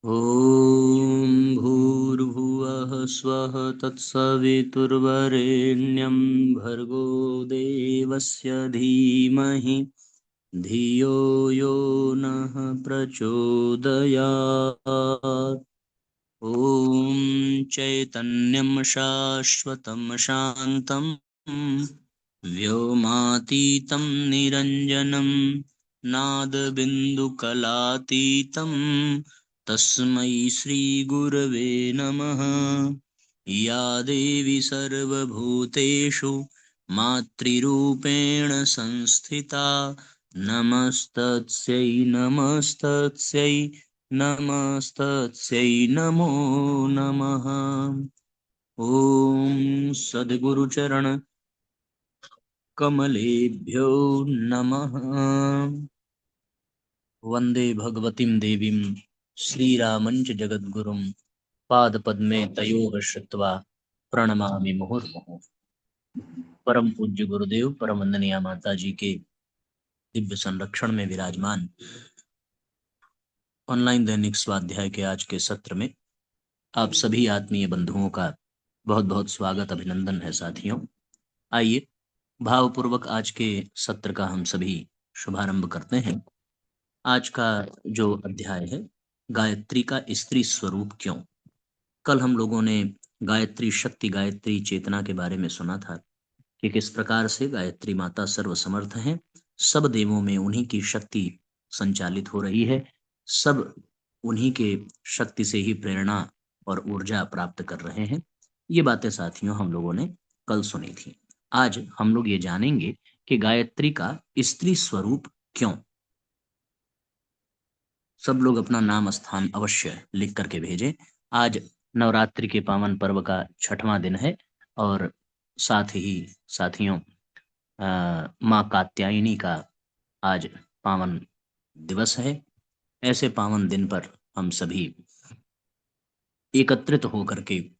ॐ भूर्भुवः स्वः तत्सवितुर्वरेण्यं भर्गो देवस्य धीमहि धियो यो नः प्रचोदयात्। ॐ चैतन्यं शाश्वतं शान्तं व्योमातीतं निरञ्जनं नादबिन्दुकलातीतं तस्मै श्रीगुरवे नमः। या देवी सर्वभूतेषु मातृरूपेण संस्थिता नमस्तस्यै नमस्तस्यै नमस्तस्यै नमो नमः। ॐ सद्गुरुचरण कमलेभ्यो नमः। वन्दे भगवतीं देवीं श्रीरामञ्च जगद्गुरुं पादपद्मे तयोः श्रुत्वा प्रणमामि मुहुर्मुहुः। परम पूज्य गुरुदेव परम वंदनीय माता जी के दिव्य संरक्षण में विराजमान ऑनलाइन दैनिक स्वाध्याय के आज के सत्र में आप सभी आत्मीय बंधुओं का बहुत बहुत स्वागत अभिनंदन है। साथियों, आइए भावपूर्वक आज के सत्र का हम सभी शुभारंभ करते हैं। आज का जो अध्याय है, गायत्री का स्त्री स्वरूप क्यों। कल हम लोगों ने गायत्री शक्ति, गायत्री चेतना के बारे में सुना था कि किस प्रकार से गायत्री माता सर्वसमर्थ हैं, सब देवों में उन्हीं की शक्ति संचालित हो रही है, सब उन्हीं के शक्ति से ही प्रेरणा और ऊर्जा प्राप्त कर रहे हैं। ये बातें साथियों हम लोगों ने कल सुनी थी। आज हम लोग ये जानेंगे कि गायत्री का स्त्री स्वरूप क्यों। सब लोग अपना नाम स्थान अवश्य लिख करके भेजें। आज नवरात्रि के पावन पर्व का 6वां दिन है और साथ ही साथियों माँ कात्यायनी का आज पावन दिवस है। ऐसे पावन दिन पर हम सभी एकत्रित होकर के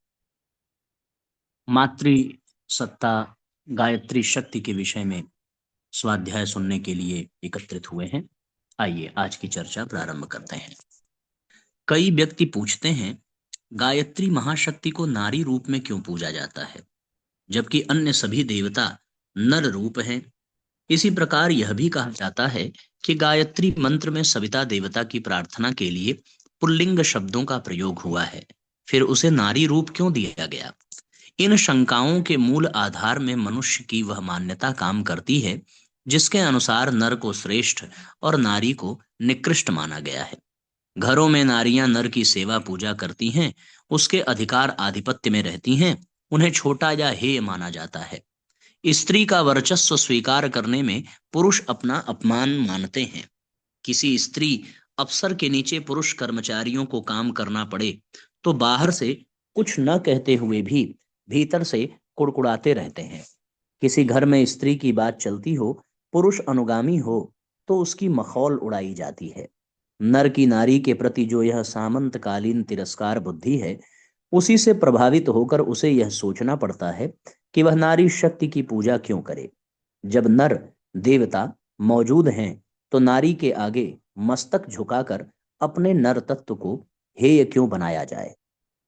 मातृ सत्ता, गायत्री शक्ति के विषय में स्वाध्याय सुनने के लिए एकत्रित हुए हैं। आइए आज की चर्चा प्रारंभ करते हैं। कई व्यक्ति पूछते हैं, गायत्री महाशक्ति को नारी रूप में क्यों पूजा जाता है, जबकि अन्य सभी देवता नर रूप हैं। इसी प्रकार यह भी कहा जाता है कि गायत्री मंत्र में सविता देवता की प्रार्थना के लिए पुल्लिंग शब्दों का प्रयोग हुआ है, फिर उसे नारी रूप क्यों दिया गया। इन शंकाओं के मूल आधार में मनुष्य की वह मान्यता काम करती है जिसके अनुसार नर को श्रेष्ठ और नारी को निकृष्ट माना गया है। घरों में नारियां नर की सेवा पूजा करती हैं, उसके अधिकार आधिपत्य में रहती हैं, उन्हें छोटा या हेय माना जाता है। स्त्री का वर्चस्व स्वीकार करने में पुरुष अपना अपमान मानते हैं। किसी स्त्री अफसर के नीचे पुरुष कर्मचारियों को काम करना पड़े तो बाहर से कुछ न कहते हुए भी भीतर से कुड़कुड़ाते रहते हैं। किसी घर में स्त्री की बात चलती हो, पुरुष अनुगामी हो, तो उसकी मखौल उड़ाई जाती है। नर की नारी के प्रति जो यह सामंतकालीन तिरस्कार बुद्धि है, उसी से प्रभावित होकर उसे यह सोचना पड़ता है कि वह नारी शक्ति की पूजा क्यों करे। जब नर देवता मौजूद हैं तो नारी के आगे मस्तक झुकाकर अपने नर तत्व को हेय क्यों बनाया जाए।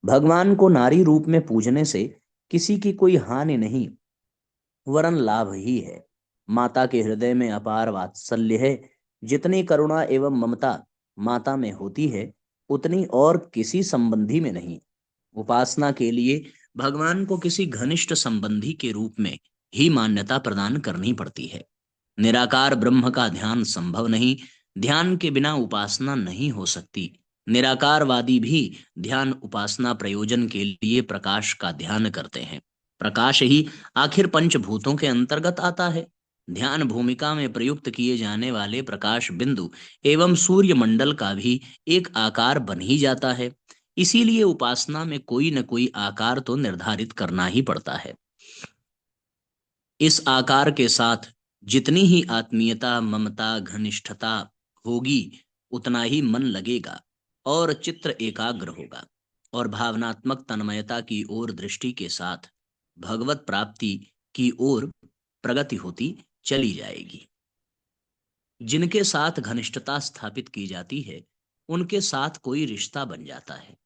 भगवान को नारी रूप में पूजने से किसी की कोई हानि नहीं वरन लाभ ही है। माता के हृदय में अपार वात्सल्य है। जितनी करुणा एवं ममता माता में होती है, उतनी और किसी संबंधी में नहीं। उपासना के लिए भगवान को किसी घनिष्ठ संबंधी के रूप में ही मान्यता प्रदान करनी पड़ती है। निराकार ब्रह्म का ध्यान संभव नहीं, ध्यान के बिना उपासना नहीं हो सकती। निराकारवादी भी ध्यान उपासना प्रयोजन के लिए प्रकाश का ध्यान करते हैं। प्रकाश ही आखिर पंचभूतों के अंतर्गत आता है। ध्यान भूमिका में प्रयुक्त किए जाने वाले प्रकाश बिंदु एवं सूर्य मंडल का भी एक आकार बन ही जाता है। इसीलिए उपासना में कोई न कोई आकार तो निर्धारित करना ही पड़ता है। इस आकार के साथ जितनी ही आत्मीयता, ममता, घनिष्ठता होगी, उतना ही मन लगेगा और चित्र एकाग्र होगा और भावनात्मक तन्मयता की ओर दृष्टि के साथ भगवत प्राप्ति की ओर प्रगति होती चली जाएगी। जिनके साथ घनिष्ठता स्थापित की जाती है, उनके साथ कोई रिश्ता बन जाता है।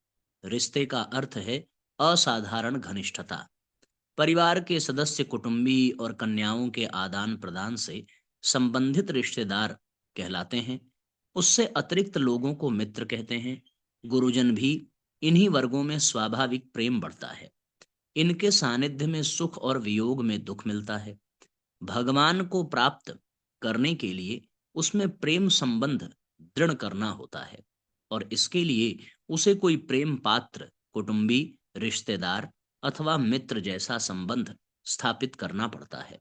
रिश्ते का अर्थ है असाधारण घनिष्ठता। परिवार के सदस्य कुटुंबी और कन्याओं के आदान प्रदान से संबंधित रिश्तेदार कहलाते हैं। उससे अतिरिक्त लोगों को मित्र कहते हैं। गुरुजन भी इन्हीं वर्गों में स्वाभाविक प्रेम बढ़ता है। इनके सानिध्य में सुख और वियोग में दुख मिलता है। भगवान को प्राप्त करने के लिए उसमें प्रेम संबंध दृढ़ करना होता है, और इसके लिए उसे कोई प्रेम पात्र, कुटुंबी, रिश्तेदार अथवा मित्र जैसा संबंध स्थापित करना पड़ता है।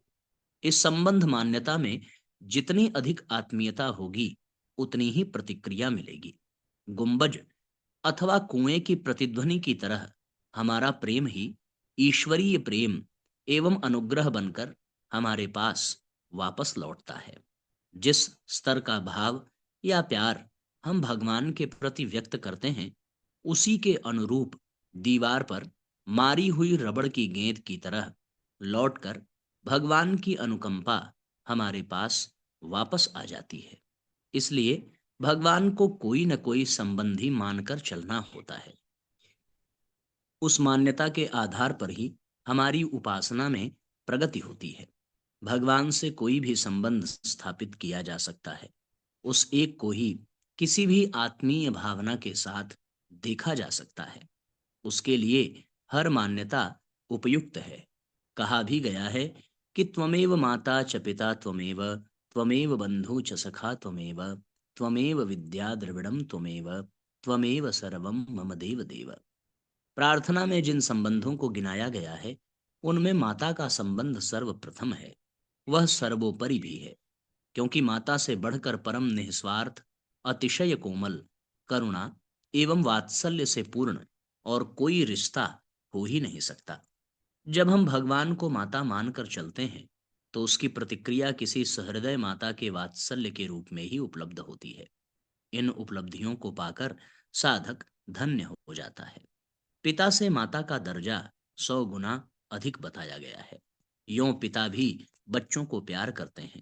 इस संबंध मान्यता में जितनी अधिक आत्मीयता होगी, उतनी ही प्रतिक्रिया मिलेगी। गुंबज अथवा कुएं की प्रतिध्वनि की तरह हमारा प्रेम ही ईश्वरीय प्रेम एवं अनुग्रह बनकर हमारे पास वापस लौटता है। जिस स्तर का भाव या प्यार हम भगवान के प्रति व्यक्त करते हैं, उसी के अनुरूप दीवार पर मारी हुई रबड़ की गेंद की तरह लौटकर भगवान की अनुकंपा हमारे पास वापस आ जाती है। इसलिए भगवान को कोई न कोई संबंधी मानकर चलना होता है। उस मान्यता के आधार पर ही हमारी उपासना में प्रगति होती है। भगवान से कोई भी संबंध स्थापित किया जा सकता है। उस एक को ही किसी भी आत्मीय भावना के साथ देखा जा सकता है। उसके लिए हर मान्यता उपयुक्त है। कहा भी गया है कि त्वमेव माता च पिता त्वमेव, त्वमेव बंधु च सखा त्वमेव, त्वमेव विद्या द्रविड़म त्वमेव, त्वमेव सर्वम मम देव देव। प्रार्थना में जिन संबंधों को गिनाया गया है, उनमें माता का संबंध सर्वप्रथम है। वह सर्वोपरि भी है, क्योंकि माता से बढ़कर परम निस्वार्थ, अतिशय कोमल, करुणा एवं वात्सल्य से पूर्ण और कोई रिश्ता हो ही नहीं सकता। जब हम भगवान को माता मानकर चलते हैं, तो उसकी प्रतिक्रिया किसी सहृदय माता के वात्सल्य के रूप में ही उपलब्ध होती है। इन उपलब्धियों को पाकर साधक धन्य हो जाता है। पिता से माता का दर्जा 100 गुना अधिक बताया गया है। यों पिता भी बच्चों को प्यार करते हैं,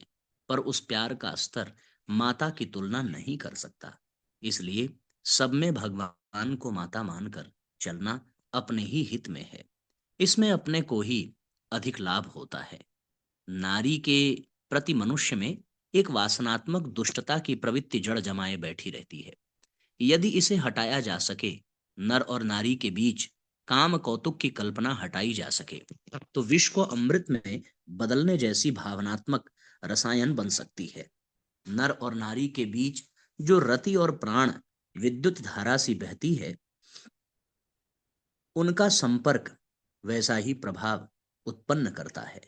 पर उस प्यार का स्तर माता की तुलना नहीं कर सकता। इसलिए सब में भगवान को माता मानकर चलना अपने ही हित में है। इसमें अपने को ही अधिक लाभ होता है। नारी के प्रति मनुष्य में एक वासनात्मक दुष्टता की प्रवृत्ति जड़ जमाए बैठी रहती है। यदि इसे हटाया जा सके, नर और नारी के बीच काम कौतुक की कल्पना हटाई जा सके, तो विष को अमृत में बदलने जैसी भावनात्मक रसायन बन सकती है। नर और नारी के बीच जो रति और प्राण विद्युत धारा सी बहती है, उनका संपर्क वैसा ही प्रभाव उत्पन्न करता है,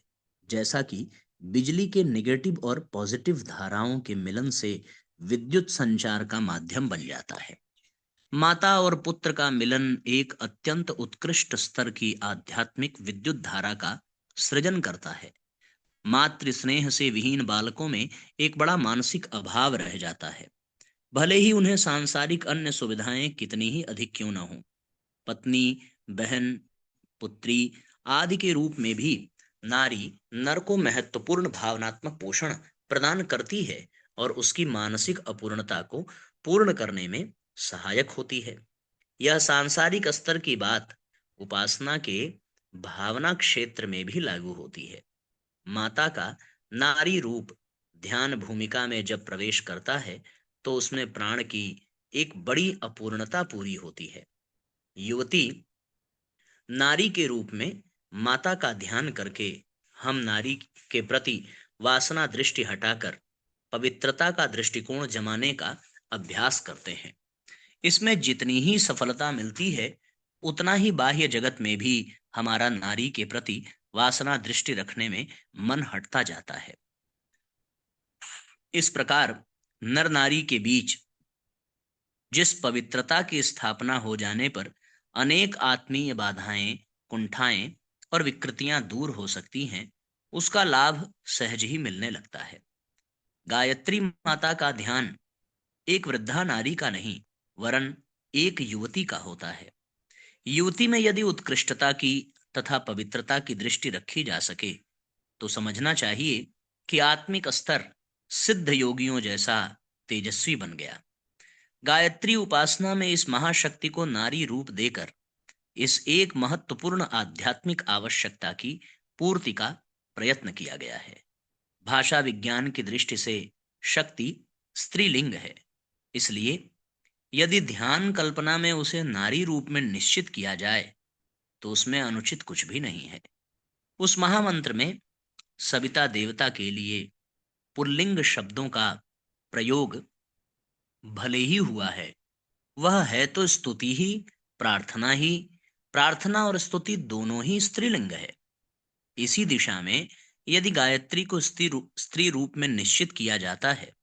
जैसा कि बिजली के नेगेटिव और पॉजिटिव धाराओं के मिलन से विद्युत संचार का माध्यम बन जाता है। माता और पुत्र का मिलन एक अत्यंत उत्कृष्ट स्तर की आध्यात्मिक विद्युत धारा का सृजन करता है। मातृ स्नेह से विहीन बालकों में एक बड़ा मानसिक अभाव रह जाता है, भले ही उन्हें सांसारिक अन्य सुविधाएं कितनी ही अधिक क्यों न हों। पत्नी, बहन, पुत्री आदि के रूप में भी नारी नर को महत्वपूर्ण भावनात्मक पोषण प्रदान करती है और उसकी मानसिक अपूर्णता को पूर्ण करने में सहायक होती है। यह सांसारिक स्तर की बात उपासना के भावना क्षेत्र में भी लागू होती है। माता का नारी रूप ध्यान भूमिका में जब प्रवेश करता है, तो उसमें प्राण की एक बड़ी अपूर्णता पूरी होती है। युवती नारी के रूप में माता का ध्यान करके हम नारी के प्रति वासना दृष्टि हटाकर पवित्रता का दृष्टिकोण जमाने का अभ्यास करते हैं। इसमें जितनी ही सफलता मिलती है, उतना ही बाह्य जगत में भी हमारा नारी के प्रति वासना दृष्टि रखने में मन हटता जाता है। इस प्रकार नर नारी के बीच जिस पवित्रता की स्थापना हो जाने पर अनेक आत्मीय बाधाएं, कुंठाएं और विकृतियां दूर हो सकती हैं, उसका लाभ सहज ही मिलने लगता है। गायत्री माता का ध्यान एक वृद्धा नारी का नहीं, वरन एक युवती का होता है। युवती में यदि उत्कृष्टता की तथा पवित्रता की दृष्टि रखी जा सके, तो समझना चाहिए कि आत्मिक स्तर सिद्ध योगियों जैसा तेजस्वी बन गया। गायत्री उपासना में इस महाशक्ति को नारी रूप देकर इस एक महत्वपूर्ण आध्यात्मिक आवश्यकता की पूर्ति का प्रयत्न किया गया है। भाषा विज्ञान की दृष्टि से शक्ति स्त्रीलिंग है, इसलिए यदि ध्यान कल्पना में उसे नारी रूप में निश्चित किया जाए तो उसमें अनुचित कुछ भी नहीं है। उस महामंत्र में सविता देवता के लिए पुल्लिंग शब्दों का प्रयोग भले ही हुआ है, वह है तो स्तुति ही, प्रार्थना ही। प्रार्थना और स्तुति दोनों ही स्त्रीलिंग है। इसी दिशा में यदि गायत्री को स्त्री रूप में निश्चित किया जाता है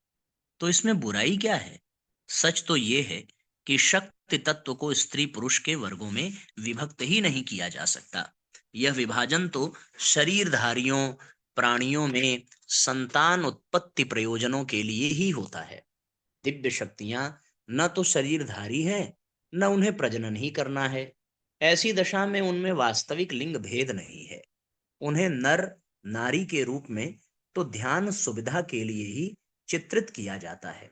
तो इसमें बुराई क्या है? सच तो ये है कि शक्ति तत्व को स्त्री पुरुष के वर्गों में विभक्त ही नहीं किया जा सकता। यह विभाजन तो शरीरधारियों प्राणियों में संतान उत्पत्ति प्रयोजनों के लिए ही होता है। दिव्य शक्तियां न तो शरीरधारी हैं, न उन्हें प्रजनन ही करना है। ऐसी दशा में उनमें वास्तविक लिंग भेद नहीं है। उन्हें नर नारी के रूप में तो ध्यान सुविधा के लिए ही चित्रित किया जाता है,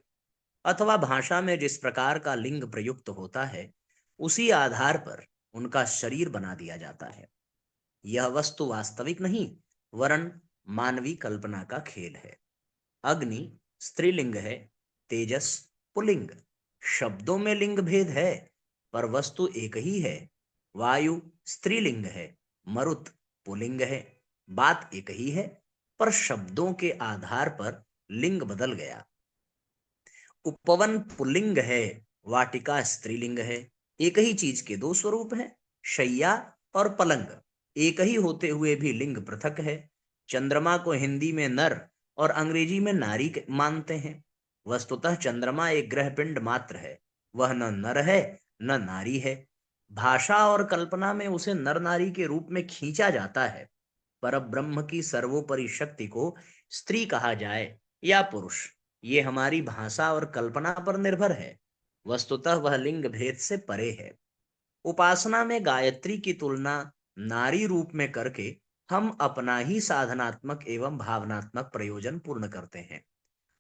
अथवा भाषा में जिस प्रकार का लिंग प्रयुक्त होता है उसी आधार पर उनका शरीर बना दिया जाता है। यह वस्तु वास्तविक नहीं, वरन मानवी कल्पना का खेल है। अग्नि स्त्रीलिंग है, तेजस पुल्लिंग। शब्दों में लिंग भेद है पर वस्तु एक ही है। वायु स्त्रीलिंग है, मरुत पुल्लिंग है। बात एक ही है पर शब्दों के आधार पर लिंग बदल गया। उपवन पुल्लिंग है, वाटिका स्त्रीलिंग है। एक ही चीज के दो स्वरूप हैं। शैया और पलंग एक ही होते हुए भी लिंग पृथक है। चंद्रमा को हिंदी में नर और अंग्रेजी में नारी मानते हैं। वस्तुतः चंद्रमा एक ग्रह पिंड मात्र है, वह न नर है न नारी है। भाषा और कल्पना में उसे नर नारी के रूप में खींचा जाता है। पर ब्रह्म की सर्वोपरि शक्ति को स्त्री कहा जाए या पुरुष, ये हमारी भाषा और कल्पना पर निर्भर है। वस्तुतः वह लिंग भेद से परे है। उपासना में गायत्री की तुलना नारी रूप में करके हम अपना ही साधनात्मक एवं भावनात्मक प्रयोजन पूर्ण करते हैं।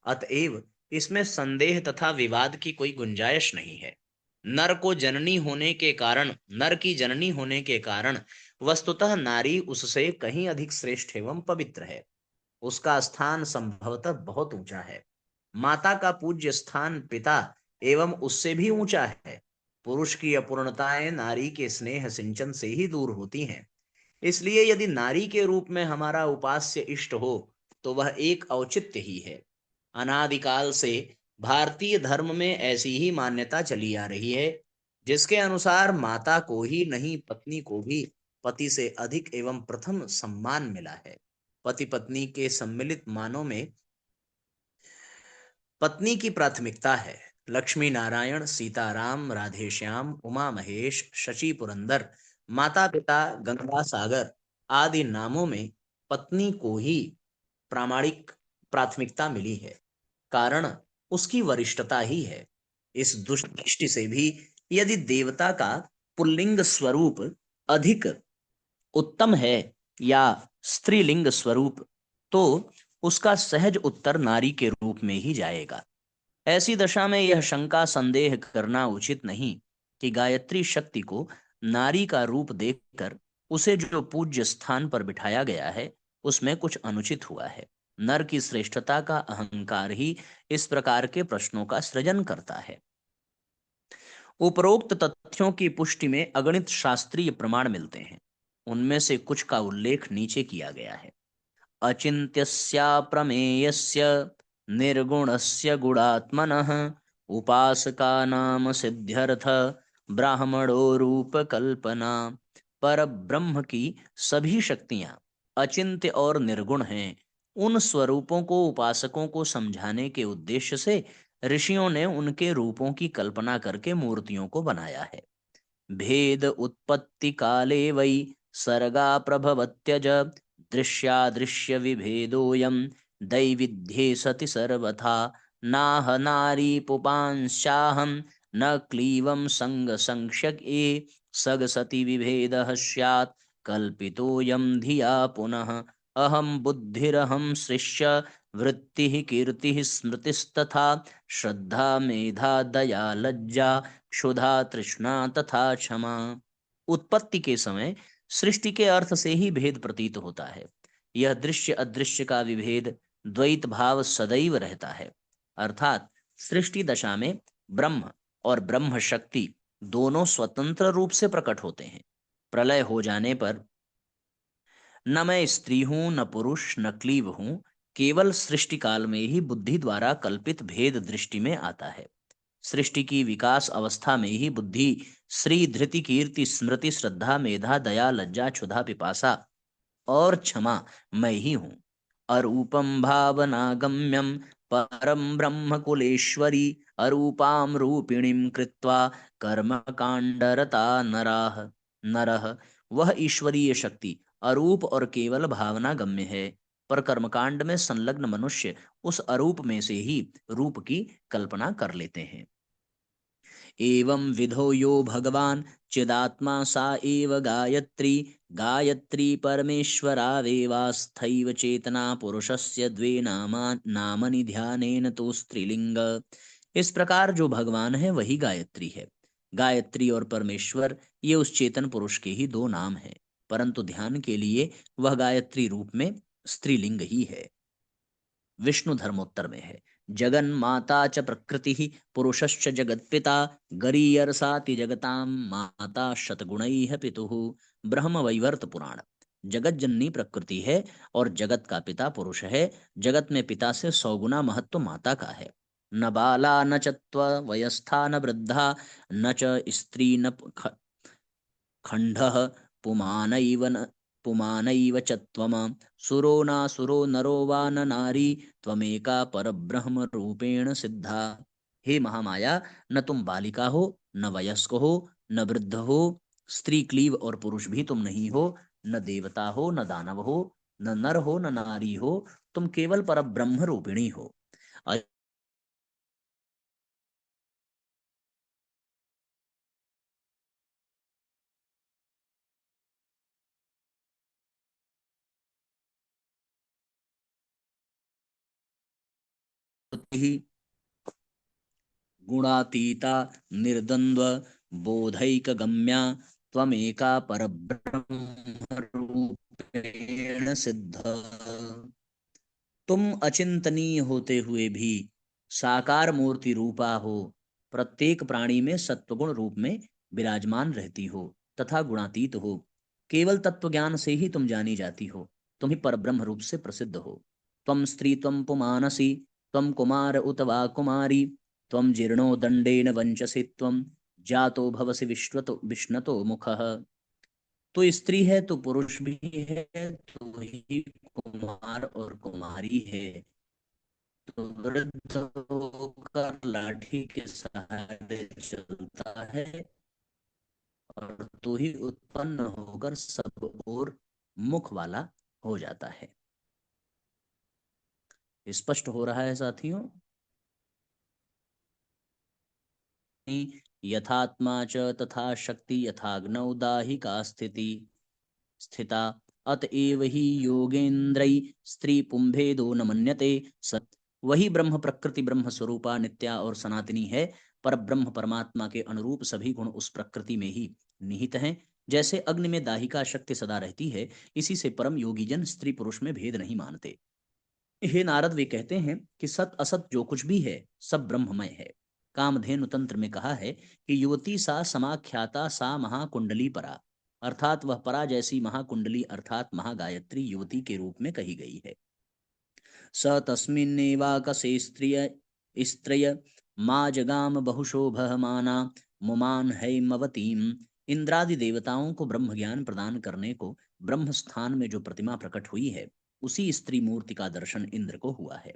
अतएव इसमें संदेह तथा विवाद की कोई गुंजाइश नहीं है। नर की जननी होने के कारण वस्तुतः नारी उससे कहीं अधिक श्रेष्ठ एवं पवित्र है। उसका स्थान संभवतः बहुत ऊंचा है। माता का पूज्य स्थान पिता एवं उससे भी ऊंचा है। पुरुष की अपूर्णताएं नारी के स्नेह सिंचन से ही दूर होती हैं। इसलिए यदि नारी के रूप में हमारा उपास्य इष्ट हो तो वह एक औचित्य ही है। अनादिकाल से भारतीय धर्म में ऐसी ही मान्यता चली आ रही है, जिसके अनुसार माता को ही नहीं पत्नी को भी पति से अधिक एवं प्रथम सम्मान मिला है। पति पत्नी के सम्मिलित मानों में पत्नी की प्राथमिकता है। लक्ष्मी नारायण, सीताराम, राधेश्याम, उमा महेश, शशि पुरंदर, माता पिता, गंगा सागर आदि नामों में पत्नी को ही प्रामाणिक प्राथमिकता मिली है। कारण उसकी वरिष्ठता ही है। इस दृष्टि से भी यदि देवता का पुल्लिंग स्वरूप अधिक उत्तम है या स्त्रीलिंग स्वरूप, तो उसका सहज उत्तर नारी के रूप में ही जाएगा। ऐसी दशा में यह शंका संदेह करना उचित नहीं कि गायत्री शक्ति को नारी का रूप देखकर उसे जो पूज्य स्थान पर बिठाया गया है उसमें कुछ अनुचित हुआ है। नर की श्रेष्ठता का अहंकार ही इस प्रकार के प्रश्नों का सृजन करता है। उपरोक्त तथ्यों की पुष्टि में अगणित शास्त्रीय प्रमाण मिलते हैं। उनमें से कुछ का उल्लेख नीचे किया गया है। अचिन्त्यस्याप्रमेयस्य निर्गुणस्य गुणात्मनः उपासकानाम सिद्ध्यर्थ ब्राह्मणो रूप कल्पना। पर ब्रह्म की सभी शक्तियां अचिंत्य और निर्गुण हैं। उन स्वरूपों को उपासकों को समझाने के उद्देश्य से ऋषियों ने उनके रूपों की कल्पना करके मूर्तियों को बनाया है। भेद उत्पत्ति काले वै सर्गा प्रभवत्यज दृश्यादृश्य विभेदोऽयं दैविध्ये सति सर्वथा। नाह नारी पुपांश्चाहं न क्लीवं संग संक्षये सग सति विभेदः स्यात् कल्पितोऽयं धिया पुनः। अहं बुद्धिरहं सृष्य वृत्ति कीर्ति स्मृतिस्तथा श्रद्धा मेधा दया लज्जा क्षुधा तृष्णा तथा क्षमा। उत्पत्ति के समय सृष्टि के अर्थ से ही भेद प्रतीत होता है। यह दृश्य अदृश्य का विभेद द्वैत भाव सदैव रहता है। अर्थात सृष्टि दशा में ब्रह्म और ब्रह्म शक्ति दोनों स्वतंत्र रूप से प्रकट होते हैं। प्रलय हो जाने पर न मैं स्त्री हूं न पुरुष न क्लीब हूं, केवल सृष्टि काल में ही बुद्धि द्वारा कल्पित भेद दृष्टि में आता है। सृष्टि की विकास अवस्था में ही बुद्धि श्री धृति कीर्ति स्मृति श्रद्धा मेधा दया लज्जा क्षुधा पिपासा और क्षमा मैं ही हूँ। अरूपम भावनागम्यम परम ब्रह्म कुलेश्वरी अरूपाम रूपिणीम कृत्वा कर्म कांडरता नराह नरह। वह ईश्वरीय शक्ति अरूप और केवल भावना गम्य है, पर कर्मकांड में संलग्न मनुष्य उस अरूप में से ही रूप की कल्पना कर लेते हैं। एवं विधो यो भगवान चिदात्मा सा एव गायत्री गायत्री परमेश्वरावेवास्थैव चेतना पुरुषस्य द्वे नामनि ध्यानेन तो स्त्रीलिंग। इस प्रकार जो भगवान है वही गायत्री है। गायत्री और परमेश्वर ये उस चेतन पुरुष के ही दो नाम हैं, परंतु ध्यान के लिए वह गायत्री रूप में स्त्रीलिंग ही है। विष्णु धर्मोत्तर में है, जगन माता च प्रकृति पुरुषश्च जगत्पिता गरीयर्षाति जगतां माता शतगुणैः पितुः। ब्रह्म वैवर्त पुराण। जगत जननी प्रकृति है और जगत का पिता पुरुष है। जगत में पिता से 100 गुना महत्व माता का है। न बाला न च वयस्था न वृद्धा न च स्त्री न खंडः पुमानैव च त्वम् सुरो नासुरो नरो वा न नारी त्वमेका परब्रह्म रूपेण सिद्धा। हे महामाया, न तुम बालिका हो न वयस्क हो न वृद्ध हो, स्त्री क्लीव और पुरुष भी तुम नहीं हो, न देवता हो न दानव हो, न नर हो न नारी हो, तुम केवल परब्रह्म रूपिणी हो। गुणातीता निर्द्वंद्व बोधैकगम्या त्वमेका परब्रह्मरूपेण सिद्ध। तुम अचिंतनीय होते हुए भी साकार मूर्ति रूपा हो, प्रत्येक प्राणी में सत्वगुण रूप में विराजमान रहती हो तथा गुणातीत हो। केवल तत्व ज्ञान से ही तुम जानी जाती हो, तुम ही परब्रह्म रूप से प्रसिद्ध हो। त्वं स्त्री त्वं पुमानसी त्वं कुमार उत वा कुमारी त्वं जीर्णो दंडेन वंचसि त्वं जातो भवसि विश्वतो विष्णतो मुखः। तो स्त्री है तो पुरुष भी है, तो ही कुमार और कुमारी है, तो वृद्ध होकर लाठी के सहारे चलता है और तो ही उत्पन्न होकर सब ओर मुख वाला हो जाता है। स्पष्ट हो रहा है साथियों? यथात्मा च तथा शक्ति यथाग्नौ दाहिका स्थिति स्थिता अतएव ही योगेन्द्रै स्त्री पुंभेदो न मन्यते सत। वही ब्रह्म प्रकृति ब्रह्म स्वरूपा नित्या और सनातनी है। पर ब्रह्म परमात्मा के अनुरूप सभी गुण उस प्रकृति में ही निहित हैं। जैसे अग्नि में दाहिका शक्ति सदा रहती है, इसी से परम योगी जन स्त्री पुरुष में भेद नहीं मानते। हे नारद, वे कहते हैं कि सत असत जो कुछ भी है सब ब्रह्ममय है। कामधेनु तंत्र में कहा है कि युवती सा समाख्याता सा महाकुंडली परा, अर्थात वह परा जैसी महाकुंडली अर्थात महागायत्री युवती के रूप में कही गई है। स तस्मिन्नेवाकसे स्त्रिय स्त्रय माँ जगाम बहुशोभमाना मुमान हैमवतीम। इंद्रादि देवताओं को ब्रह्म ज्ञान प्रदान करने को ब्रह्म स्थान में जो प्रतिमा प्रकट हुई है, उसी स्त्री मूर्ति का दर्शन इंद्र को हुआ है।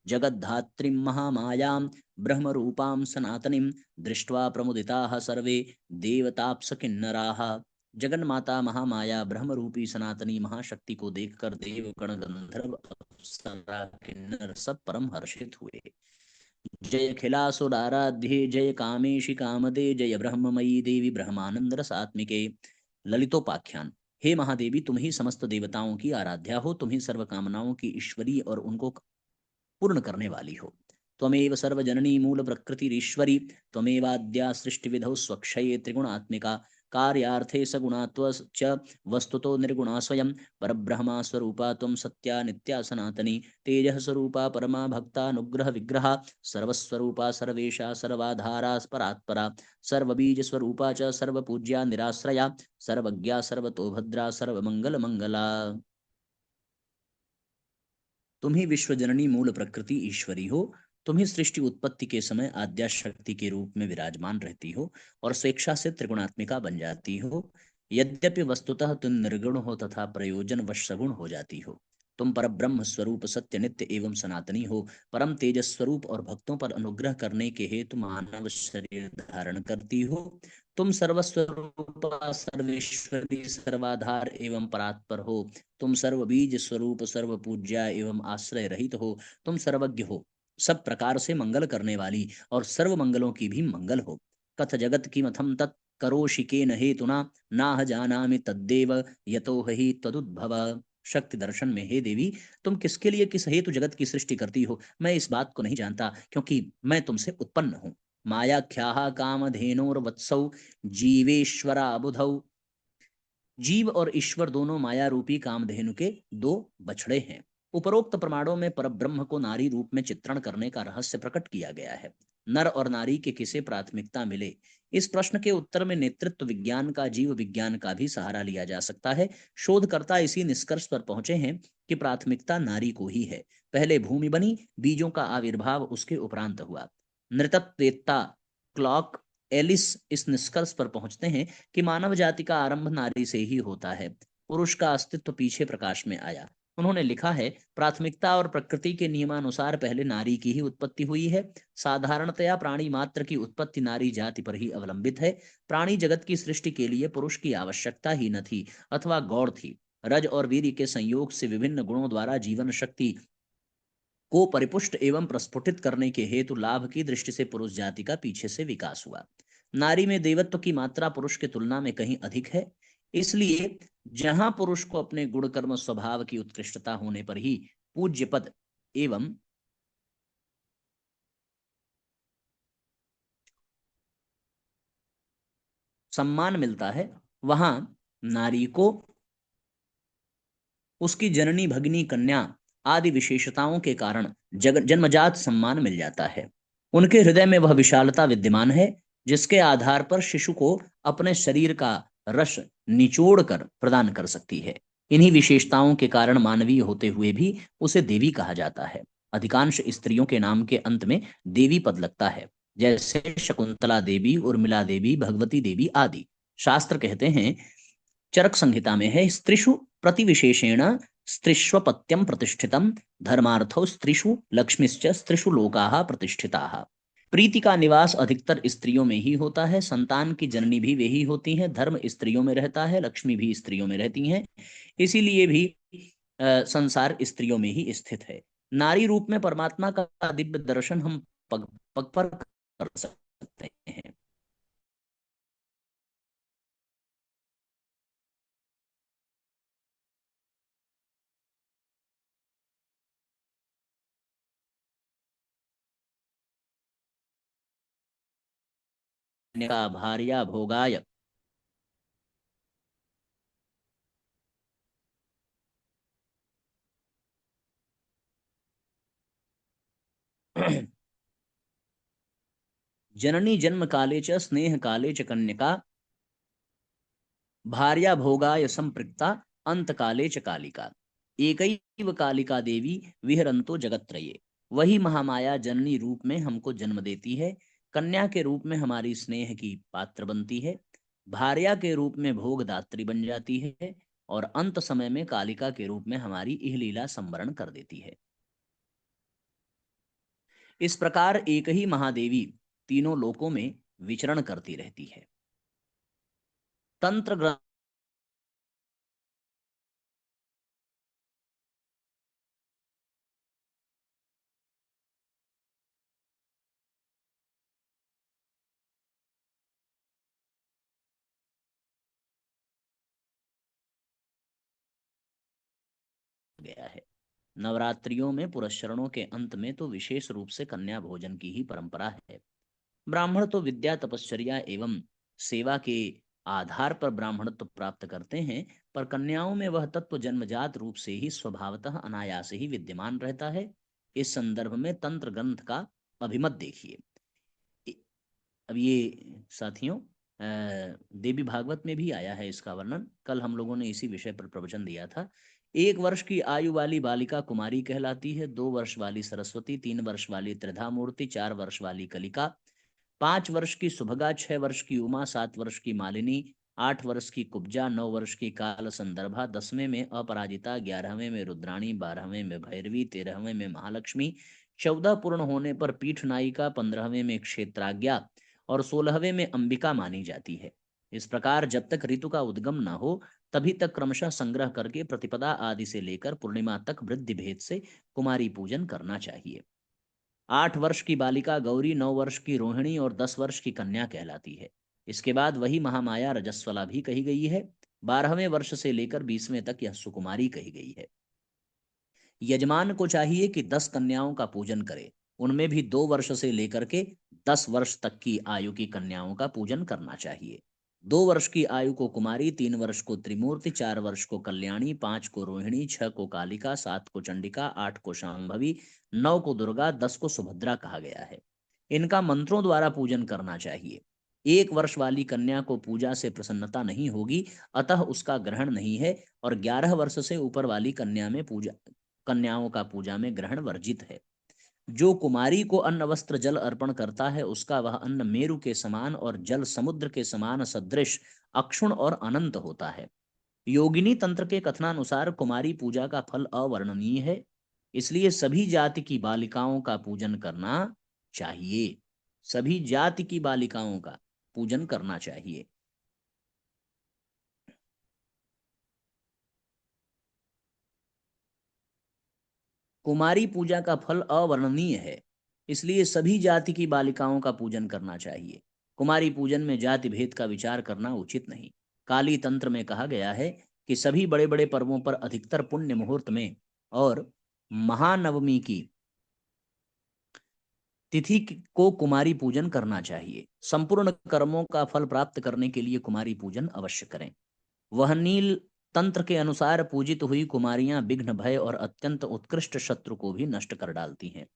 जगद्धात्रीं महामायां ब्रह्म रूपां सनातनीं दृष्ट्वा प्रमुदिताः सर्वे देवताप्स किन्नराः। जगन माता महामाया ब्रह्म रूपी सनातनी महाशक्ति को देखकर देव गण गंधर्व अप्सरा किन्नर सब परम हर्षित हुए। जय खिलासुराराध्ये जय कामेशी कामदे जय ब्रह्ममयी देवी ब्रह्मानंद रसात्मिके। ललितोपाख्यान। हे महादेवी, तुम ही समस्त देवताओं की आराध्या हो, तुम ही सर्व कामनाओं की ईश्वरी और उनको पूर्ण करने वाली हो। त्वमेव सर्वजननी मूल प्रकृतिरीश्वरी त्वमेवाद्या सृष्टि विधौ स्वक्षये त्रिगुणात्मिका कार्यार्थे सगुणात्व च वस्तुतो निर्गुणा स्वयं परब्रह्मा स्वरूपा त्वं सत्या नित्या सनातनी तेजः स्वरूपा परमा भक्ता अनुग्रह विग्रहा सर्वस्वरूपा सर्वेशा सर्वाधारा परात्परा सर्वबीज स्वरूपा च सर्वपूज्या निराश्रया सर्वज्ञा सर्वतोभद्रा सर्वमंगल मंगला। तुम ही विश्वजननी मूल प्रकृति ईश्वरी हो। तुम ही सृष्टि उत्पत्ति के समय आद्या शक्ति के रूप में विराजमान रहती हो और स्वेच्छा से त्रिगुणात्मिका बन जाती हो। यद्यपि वस्तुतः तुम निर्गुण हो तथा प्रयोजन वश सगुण हो जाती हो। तुम पर ब्रह्म स्वरूप सत्य नित्य एवं सनातनी हो। परम तेजस स्वरूप और भक्तों पर अनुग्रह करने के हेतु मानव शरीर धारण करती हो। तुम सर्वस्वरूपा सर्वेश्वरी सर्वाधार एवं परात्पर हो। तुम सर्व बीज स्वरूप सर्व पूज्या एवं आश्रय रहित हो। तुम सर्वज्ञ हो, सब प्रकार से मंगल करने वाली और सर्व मंगलों की भी मंगल हो। कथ जगत की मथम तत् करोशिके न हेतुना नाह जानामि तद्देव यतो हि तदुद्भव। शक्ति दर्शन में, हे देवी, तुम किसके लिए किस हेतु जगत की सृष्टि करती हो, मैं इस बात को नहीं जानता, क्योंकि मैं तुमसे उत्पन्न हूँ। मायाख्याः कामधेनोर्वत्सौ जीवेश्वरा बुधौ। जीव और ईश्वर दोनों माया रूपी कामधेनु के दो बछड़े हैं। उपरोक्त प्रमाणों में परब्रह्म को नारी रूप में चित्रण करने का रहस्य प्रकट किया गया है। नर और नारी के किसे प्राथमिकता मिले, इस प्रश्न के उत्तर में नेतृत्व विज्ञान का जीव विज्ञान का भी सहारा लिया जा सकता है। शोधकर्ता इसी निष्कर्ष पर पहुंचे हैं कि प्राथमिकता नारी को ही है। पहले भूमि बनी, बीजों का आविर्भाव उसके उपरांत हुआ। नृतत्वेत्ता क्लॉक एलिस इस निष्कर्ष पर पहुंचते हैं कि मानव जाति का आरंभ नारी से ही होता है। पुरुष का अस्तित्व पीछे प्रकाश में आया। उन्होंने लिखा है, प्राथमिकता और प्रकृति के नियमानुसार पहले नारी की ही उत्पत्ति हुई है। साधारणतया प्राणी मात्र की उत्पत्ति नारी जाति पर ही अवलंबित है। प्राणी जगत की सृष्टि के लिए पुरुष की आवश्यकता ही न थी अथवा गौड़ थी। रज और वीर्य के संयोग से विभिन्न गुणों द्वारा जीवन शक्ति को परिपुष्ट एवं प्रस्फुटित करने के हेतु लाभ की दृष्टि से पुरुष जाति का पीछे से विकास हुआ। नारी में देवत्व की मात्रा पुरुष की तुलना में कहीं अधिक है। इसलिए जहां पुरुष को अपने गुण कर्म स्वभाव की उत्कृष्टता होने पर ही पूज्य पद एवं सम्मान मिलता है, वहां नारी को उसकी जननी भगिनी कन्या आदि विशेषताओं के कारण जन्मजात सम्मान मिल जाता है। उनके हृदय में वह विशालता विद्यमान है जिसके आधार पर शिशु को अपने शरीर का रस निचोड़ कर प्रदान कर सकती है। इन्हीं विशेषताओं के कारण मानवीय होते हुए भी उसे देवी कहा जाता है। अधिकांश स्त्रियों के नाम के अंत में देवी पद लगता है, जैसे शकुंतला देवी, उर्मिला देवी, भगवती देवी आदि। शास्त्र कहते हैं, चरक संहिता में है, स्त्रीषु प्रतिविशेषेण स्त्रीष्वपत्यम प्रतिष्ठितम धर्मार्थो स्त्रीषु लक्ष्मीश्च स्त्रीषु लोकाः प्रतिष्ठिताः। प्रीति का निवास अधिकतर स्त्रियों में ही होता है। संतान की जननी भी वे ही होती हैं। धर्म स्त्रियों में रहता है। लक्ष्मी भी स्त्रियों में रहती हैं। इसीलिए भी संसार स्त्रियों में ही स्थित है। नारी रूप में परमात्मा का दिव्य दर्शन हम पग पग पर कर सकते हैं। का भार्या भोगाय जननी जन्म काले च स्नेह काले च कन्यका भार्या भोगाय संपृक्ता अंत काले च कालिका। एकैव कालिका देवी विहरंतो जगत्त्रये। वही महामाया जननी रूप में हमको जन्म देती है। कन्या के रूप में हमारी स्नेह की पात्र बनती है। भार्या के रूप में भोगदात्री बन जाती है और अंत समय में कालिका के रूप में हमारी इह लीला संवरण कर देती है। इस प्रकार एक ही महादेवी तीनों लोकों में विचरण करती रहती है। तंत्र ग्रंथ गया है। नवरात्रियों में पुरस्चरणों के अंत में तो विशेष रूप से कन्या भोजन की ही परंपरा है। ब्राह्मण तो विद्या, तपश्चर्या एवं सेवा के आधार पर ब्राह्मणत्व प्राप्त करते हैं, पर कन्याओं में वह तत्व जन्मजात रूप से ही स्वभावतः अनायास ही विद्यमान रहता है। इस संदर्भ में तंत्र ग्रंथ का अभिमत देखिए। अब ये साथियों देवी भागवत में भी आया है इसका वर्णन। कल हम लोगों ने इसी विषय पर प्रवचन दिया था। 1 वर्ष की आयु वाली बालिका कुमारी कहलाती है, 2 वर्ष वाली सरस्वती, 3 वर्ष वाली त्रिधा मूर्ति, 4 वर्ष वाली कलिका, 5 वर्ष की सुभगा, 6 वर्ष की उमा, 7 वर्ष की मालिनी, 8 वर्ष की कुब्जा, 9 वर्ष की काल संदर्भा, 10वें में अपराजिता, 11वें में रुद्राणी, 12वें में भैरवी, 13वें में महालक्ष्मी, 14 पूर्ण होने पर पीठ नायिका, 15वें में क्षेत्राज्ञा और 16वें में अंबिका मानी जाती है। इस प्रकार जब तक ऋतु का उद्गम न हो तभी तक क्रमशः संग्रह करके प्रतिपदा आदि से लेकर पूर्णिमा तक वृद्धि भेद से कुमारी पूजन करना चाहिए। 8 वर्ष की बालिका गौरी, 9 वर्ष की रोहिणी और 10 वर्ष की कन्या कहलाती है। इसके बाद वही महामाया रजस्वला भी कही गई है। 12वें वर्ष से लेकर 20वें तक यह सुकुमारी कही गई है। यजमान को चाहिए कि 10 कन्याओं का पूजन करे, उनमें भी 2 वर्ष से लेकर के 10 वर्ष तक की आयु की कन्याओं का पूजन करना चाहिए। 2 वर्ष की आयु को कुमारी, 3 वर्ष को त्रिमूर्ति, 4 वर्ष को कल्याणी, 5 को रोहिणी, 6 को कालिका, 7 को चंडिका, 8 को शांभवी, 9 को दुर्गा, 10 को सुभद्रा कहा गया है। इनका मंत्रों द्वारा पूजन करना चाहिए। 1 वर्ष वाली कन्या को पूजा से प्रसन्नता नहीं होगी, अतः उसका ग्रहण नहीं है, और 11 वर्ष से ऊपर वाली कन्याओं का पूजा में ग्रहण वर्जित है। जो कुमारी को अन्न वस्त्र जल अर्पण करता है उसका वह अन्न मेरु के समान और जल समुद्र के समान सदृश, अक्षुण और अनंत होता है। योगिनी तंत्र के कथनानुसार कुमारी पूजा का फल अवर्णनीय है, इसलिए सभी जाति की बालिकाओं का पूजन करना चाहिए। सभी जाति की बालिकाओं का पूजन करना चाहिए। कुमारी पूजा का फल अवर्णनीय है, इसलिए सभी जाति की बालिकाओं का पूजन करना चाहिए। कुमारी पूजन में जाति भेद का विचार करना उचित नहीं। काली तंत्र में कहा गया है कि सभी बड़े बड़े पर्वों पर अधिकतर पुण्य मुहूर्त में और महानवमी की तिथि को कुमारी पूजन करना चाहिए। संपूर्ण कर्मों का फल प्राप्त करने के लिए कुमारी पूजन अवश्य करें। वह नील तंत्र के अनुसार पूजित हुई कुमारियां विघ्न, भय और अत्यंत उत्कृष्ट शत्रु को भी नष्ट कर डालती हैं।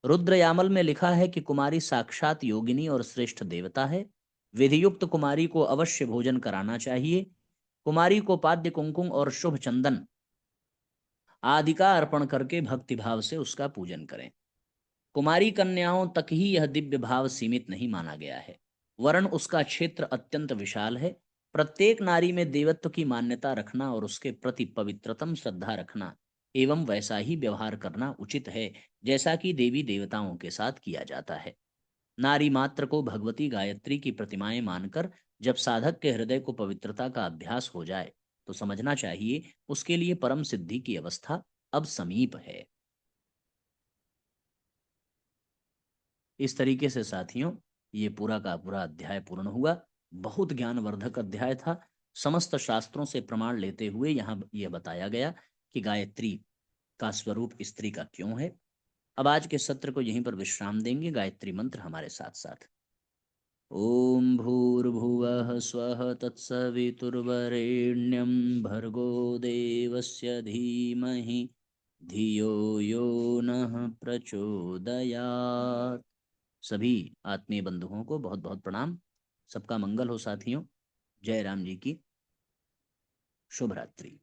रुद्रयामल में लिखा है कि कुमारी साक्षात योगिनी और श्रेष्ठ देवता है। विधियुक्त कुमारी को अवश्य भोजन कराना चाहिए। कुमारी को पाद्य कुंकुम और शुभ चंदन आदि का अर्पण करके भक्तिभाव से उसका पूजन करें। कुमारी कन्याओं तक ही यह दिव्य भाव सीमित नहीं माना गया है, वरन उसका क्षेत्र अत्यंत विशाल है। प्रत्येक नारी में देवत्व की मान्यता रखना और उसके प्रति पवित्रतम श्रद्धा रखना एवं वैसा ही व्यवहार करना उचित है जैसा कि देवी देवताओं के साथ किया जाता है। नारी मात्र को भगवती गायत्री की प्रतिमाएं मानकर जब साधक के हृदय को पवित्रता का अभ्यास हो जाए तो समझना चाहिए उसके लिए परम सिद्धि की अवस्था अब समीप है। इस तरीके से साथियों ये पूरा का पूरा अध्याय पूर्ण हुआ। बहुत ज्ञानवर्धक अध्याय था। समस्त शास्त्रों से प्रमाण लेते हुए यहाँ यह बताया गया कि गायत्री का स्वरूप स्त्री का क्यों है। अब आज के सत्र को यहीं पर विश्राम देंगे। गायत्री मंत्र हमारे साथ साथ। ओम भूर्भुवः स्वः तत्सवितुर्वरेण्यं भर्गो देवस्य धीमहि धियो यो नः प्रचोदयात्। सभी आत्मीय बंधुओं को बहुत बहुत प्रणाम। सबका मंगल हो साथियों। जय राम जी की शुभ रात्रि।